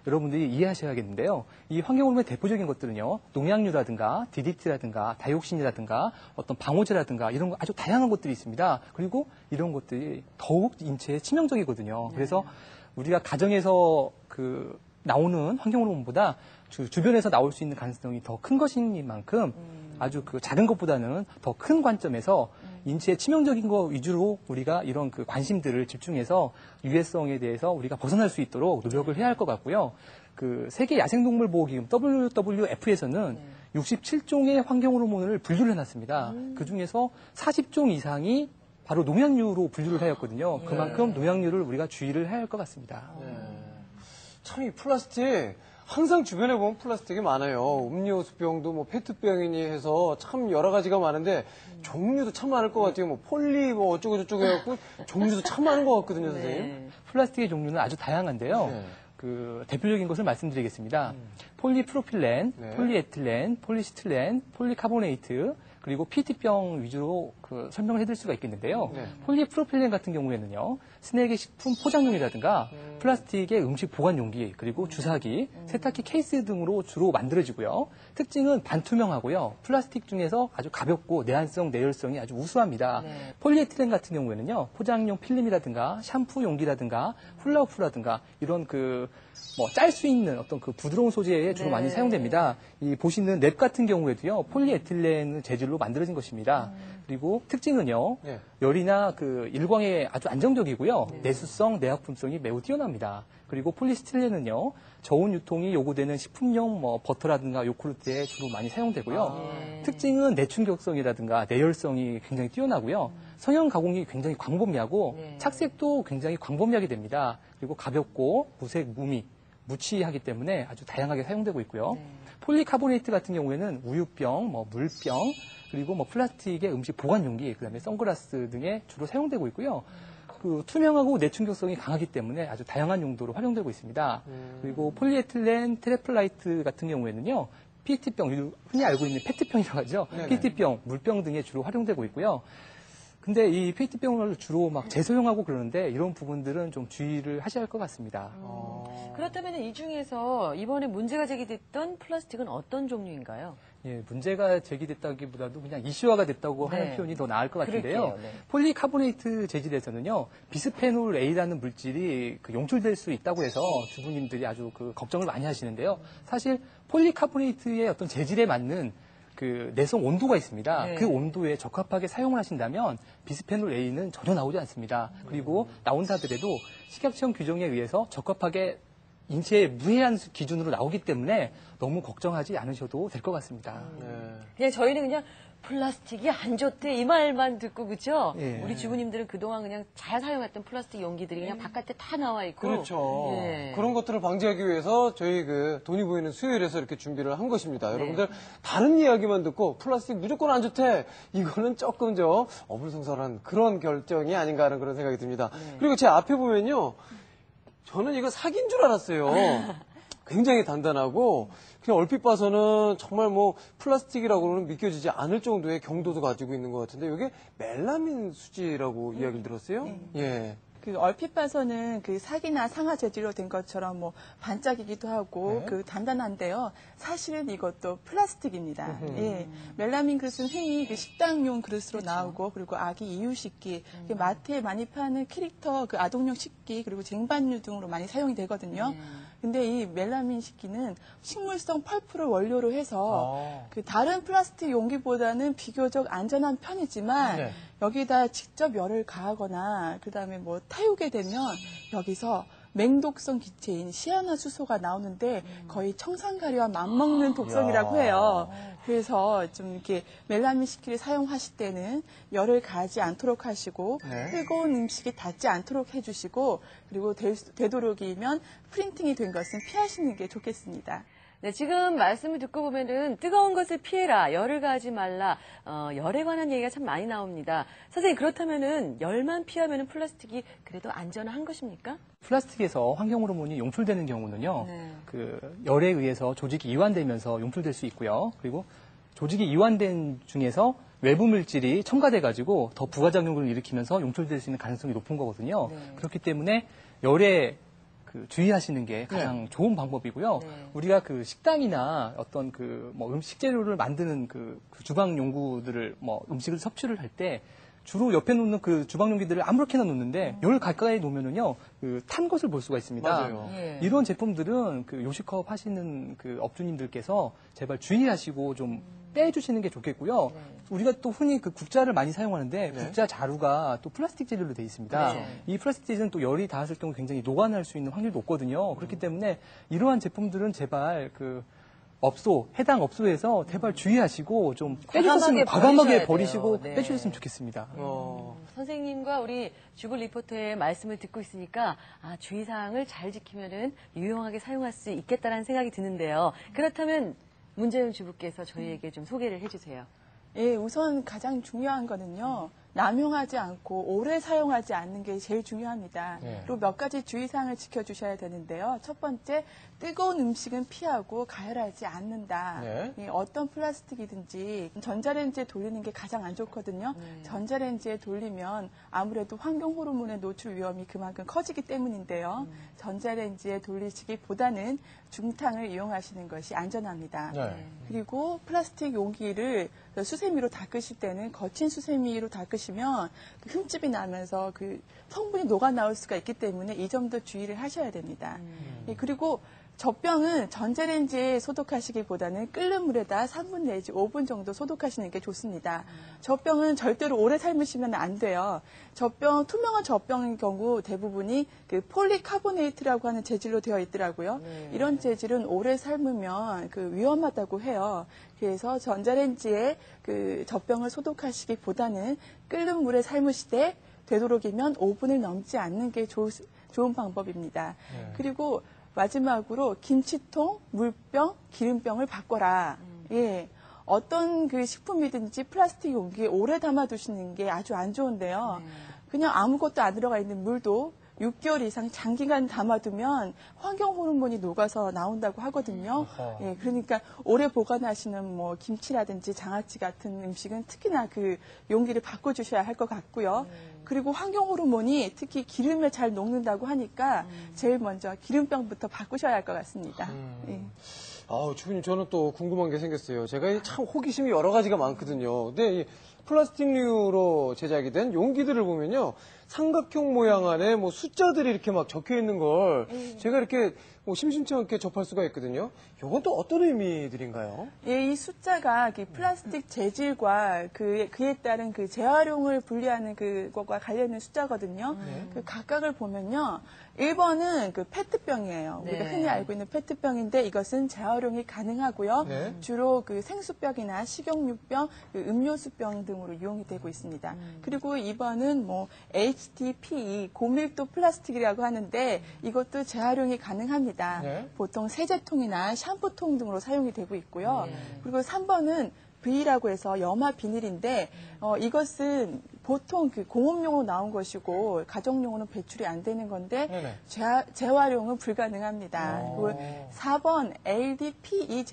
여러분들이 이해하셔야겠는데요. 이 환경오염의 대표적인 것들은요, 농약류라든가 DDT라든가 다이옥신이라든가 어떤 방호제라든가 이런 거 아주 다양한 것들이 있습니다. 그리고 이런 것들이 더욱 인체에 치명적이거든요. 그래서 우리가 가정에서 나오는 환경오염보다 주변에서 나올 수 있는 가능성이 더 큰 것인 만큼 아주 작은 것보다는 더 큰 관점에서 인체에 치명적인 거 위주로 우리가 이런 관심들을 집중해서 유해성에 대해서 우리가 벗어날 수 있도록 노력을 해야 할 것 같고요. 세계 야생동물보호기금 WWF에서는 67종의 환경호르몬을 분류를 해놨습니다. 그중에서 40종 이상이 바로 농약류로 분류를 하였거든요. 그만큼 농약류를 우리가 주의를 해야 할 것 같습니다. 참 이 플라스틱 항상 주변에 보면 플라스틱이 많아요. 음료수병도 뭐 페트병이니 해서 참 여러 가지가 많은데 종류도 참 많을 것 같아요. 뭐 폴리 뭐 어쩌고 저쩌고 해갖고 종류도 참 많은 것 같거든요, 선생님. 플라스틱의 종류는 아주 다양한데요. 대표적인 것을 말씀드리겠습니다. 폴리프로필렌, 폴리에틸렌, 폴리스틸렌, 폴리카보네이트, 그리고 PET병 위주로 설명을 해드릴 수가 있겠는데요. 폴리프로필렌 같은 경우에는요, 스낵의 식품 포장용이라든가 플라스틱의 음식 보관 용기, 그리고 주사기, 세탁기 케이스 등으로 주로 만들어지고요. 특징은 반투명하고요. 플라스틱 중에서 아주 가볍고 내한성, 내열성이 아주 우수합니다. 폴리에틸렌 같은 경우에는요, 포장용 필름이라든가 샴푸 용기라든가 훌라후프라든가 이런 짤 수 있는 어떤 부드러운 소재에 주로 많이 사용됩니다. 이 보시는 랩 같은 경우에도요, 폴리에틸렌 재질로 만들어진 것입니다. 그리고 특징은요, 열이나 일광에 아주 안정적이고요, 내수성, 내화품성이 매우 뛰어납니다. 그리고 폴리스틸렌은요, 저온 유통이 요구되는 식품용 버터라든가 요구르트에 주로 많이 사용되고요. 특징은 내충격성이라든가 내열성이 굉장히 뛰어나고요. 성형 가공이 굉장히 광범위하고 착색도 굉장히 광범위하게 됩니다. 그리고 가볍고 무색, 무취하기 때문에 아주 다양하게 사용되고 있고요. 폴리카보네이트 같은 경우에는 우유병, 물병, 그리고 플라스틱의 음식 보관 용기, 그다음에 선글라스 등에 주로 사용되고 있고요. 투명하고 내충격성이 강하기 때문에 아주 다양한 용도로 활용되고 있습니다. 그리고 폴리에틸렌 테레플라이트 같은 경우에는요, PET병, 흔히 알고 있는 페트병이라고 하죠. PET병, 물병 등에 주로 활용되고 있고요. 근데 이 페트병을 주로 재소형하고 그러는데 이런 부분들은 좀 주의를 하셔야 할 것 같습니다. 그렇다면 이 중에서 이번에 문제가 제기됐던 플라스틱은 어떤 종류인가요? 예, 문제가 제기됐다기보다도 그냥 이슈화가 됐다고 하는 표현이 더 나을 것 같은데요. 폴리카보네이트 재질에서는요, 비스페놀 A라는 물질이 용출될 수 있다고 해서 주부님들이 아주 걱정을 많이 하시는데요. 사실 폴리카보네이트의 어떤 재질에 맞는 내성 온도가 있습니다. 그 온도에 적합하게 사용을 하신다면 비스페놀 A는 전혀 나오지 않습니다. 그리고 나온다 하더라도 식약청 규정에 의해서 적합하게 인체에 무해한 기준으로 나오기 때문에 너무 걱정하지 않으셔도 될 것 같습니다. 그냥 저희는 그냥 플라스틱이 안 좋대 이 말만 듣고 그죠? 우리 주부님들은 그동안 그냥 잘 사용했던 플라스틱 용기들이 그냥 바깥에 다 나와 있고 그렇죠. 그런 것들을 방지하기 위해서 저희 돈이 보이는 수요일에서 이렇게 준비를 한 것입니다. 여러분들 다른 이야기만 듣고 플라스틱 무조건 안 좋대 이거는 조금 어불성설한 그런 결정이 아닌가 하는 그런 생각이 듭니다. 그리고 제 앞에 보면요, 저는 이거 사기인 줄 알았어요. 굉장히 단단하고 그냥 얼핏 봐서는 정말 플라스틱이라고는 믿겨지지 않을 정도의 경도도 가지고 있는 것 같은데 이게 멜라민 수지라고 이야기를 들었어요? 얼핏 봐서는 사기나 상하 재질로 된 것처럼 반짝이기도 하고 단단한데요. 사실은 이것도 플라스틱입니다. 멜라민 그릇은 흔히 식당용 그릇으로 나오고 그리고 아기 이유식기, 마트에 많이 파는 캐릭터 아동용 식기 그리고 쟁반류 등으로 많이 사용이 되거든요. 근데 이 멜라민 식기는 식물성 펄프를 원료로 해서 다른 플라스틱 용기보다는 비교적 안전한 편이지만 여기다 직접 열을 가하거나 그다음에 타우게 되면 여기서 맹독성 기체인 시아나수소가 나오는데 거의 청산가리와 맞먹는 독성이라고 해요. 그래서 좀 이렇게 멜라민 식기를 사용하실 때는 열을 가하지 않도록 하시고 뜨거운 음식이 닿지 않도록 해주시고 그리고 되도록이면 프린팅이 된 것은 피하시는 게 좋겠습니다. 네, 지금 말씀을 듣고 보면은 뜨거운 것을 피해라, 열을 가하지 말라, 열에 관한 얘기가 참 많이 나옵니다. 선생님, 그렇다면은 열만 피하면은 플라스틱이 그래도 안전한 것입니까? 플라스틱에서 환경호르몬이 용출되는 경우는요, 열에 의해서 조직이 이완되면서 용출될 수 있고요. 그리고 조직이 이완된 중에서 외부 물질이 첨가돼가지고 더 부가작용을 일으키면서 용출될 수 있는 가능성이 높은 거거든요. 그렇기 때문에 열에 그 주의하시는 게 가장 좋은 방법이고요. 네. 우리가 그 식당이나 어떤 그 뭐 음식 재료를 만드는 그 주방 용구들을 뭐 음식을 섭취를 할 때 주로 옆에 놓는 그 주방 용기들을 아무렇게나 놓는데 열 가까이 놓으면은요 그 탄 것을 볼 수가 있습니다. 맞아요. 예. 이런 제품들은 그 요식업 하시는 그 업주님들께서 제발 주의하시고 좀 빼주시는 게 좋겠고요. 우리가 또 흔히 그 국자를 많이 사용하는데 국자 자루가 또 플라스틱 재질로 되어 있습니다. 이 플라스틱 재질은 또 열이 닿았을 경우 굉장히 녹아날 수 있는 확률이 높거든요. 그렇기 때문에 이러한 제품들은 제발 그 해당 업소에서 제발 주의하시고 좀 빼주셨으면 과감하게 버리시고 네. 빼주셨으면 좋겠습니다. 선생님과 우리 주글 리포터의 말씀을 듣고 있으니까 주의사항을 잘 지키면은 유용하게 사용할 수 있겠다라는 생각이 드는데요. 그렇다면 문재윤 주부께서 저희에게 좀 소개를 해주세요. 예, 우선 가장 중요한 거는요. 남용하지 않고 오래 사용하지 않는 게 제일 중요합니다. 그리고 몇 가지 주의사항을 지켜주셔야 되는데요. 첫 번째, 뜨거운 음식은 피하고 가열하지 않는다. 예, 어떤 플라스틱이든지 전자레인지에 돌리는 게 가장 안 좋거든요. 전자레인지에 돌리면 아무래도 환경 호르몬의 노출 위험이 그만큼 커지기 때문인데요. 전자레인지에 돌리시기보다는 중탕을 이용하시는 것이 안전합니다. 그리고 플라스틱 용기를 수세미로 닦으실 때는 거친 수세미로 닦으시면 그 흠집이 나면서 그 성분이 녹아 나올 수가 있기 때문에 이 점도 주의를 하셔야 됩니다. 예, 그리고 젖병은 전자레인지에 소독하시기보다는 끓는 물에다 3분 내지 5분 정도 소독하시는 게 좋습니다. 젖병은 절대로 오래 삶으시면 안 돼요. 투명한 젖병의 경우 대부분이 그 폴리카보네이트라고 하는 재질로 되어 있더라고요. 이런 재질은 오래 삶으면 그 위험하다고 해요. 그래서 전자레인지에 그 젖병을 소독하시기보다는 끓는 물에 삶으시되 되도록이면 5분을 넘지 않는 게 좋은 방법입니다. 그리고 마지막으로 김치통, 물병, 기름병을 바꿔라. 예. 어떤 그 식품이든지 플라스틱 용기에 오래 담아두시는 게 아주 안 좋은데요. 그냥 아무것도 안 들어가 있는 물도 6개월 이상 장기간 담아두면 환경 호르몬이 녹아서 나온다고 하거든요. 예, 그러니까 오래 보관하시는 뭐 김치라든지 장아찌 같은 음식은 특히나 그 용기를 바꿔주셔야 할 것 같고요. 그리고 환경 호르몬이 특히 기름에 잘 녹는다고 하니까 제일 먼저 기름병부터 바꾸셔야 할 것 같습니다. 예. 주부님, 저는 또 궁금한 게 생겼어요. 제가 참 호기심이 여러 가지가 많거든요. 근데 이 플라스틱류로 제작이 된 용기들을 보면요. 삼각형 모양 안에 뭐 숫자들이 이렇게 막 적혀 있는 걸 제가 이렇게 뭐 심심치 않게 접할 수가 있거든요. 이건 또 어떤 의미들인가요? 예, 이 숫자가 그 플라스틱 재질과 그에 따른 그 재활용을 분리하는 그것과 관련된 숫자거든요. 그 각각을 보면요. 1번은 그 페트병이에요. 우리가 흔히 알고 있는 페트병인데 이것은 재활용이 가능하고요. 주로 그 생수병이나 식용유병, 그 음료수병 등으로 이용이 되고 있습니다. 그리고 2번은 뭐 HDPE, 고밀도 플라스틱이라고 하는데 이것도 재활용이 가능합니다. 보통 세제통이나 샴푸통 등으로 사용이 되고 있고요. 그리고 3번은 V라고 해서 염화 비닐인데 이것은 보통 그 공업용으로 나온 것이고 가정용으로는 배출이 안 되는 건데 재활용은 불가능합니다. 그리고 4번 LDPE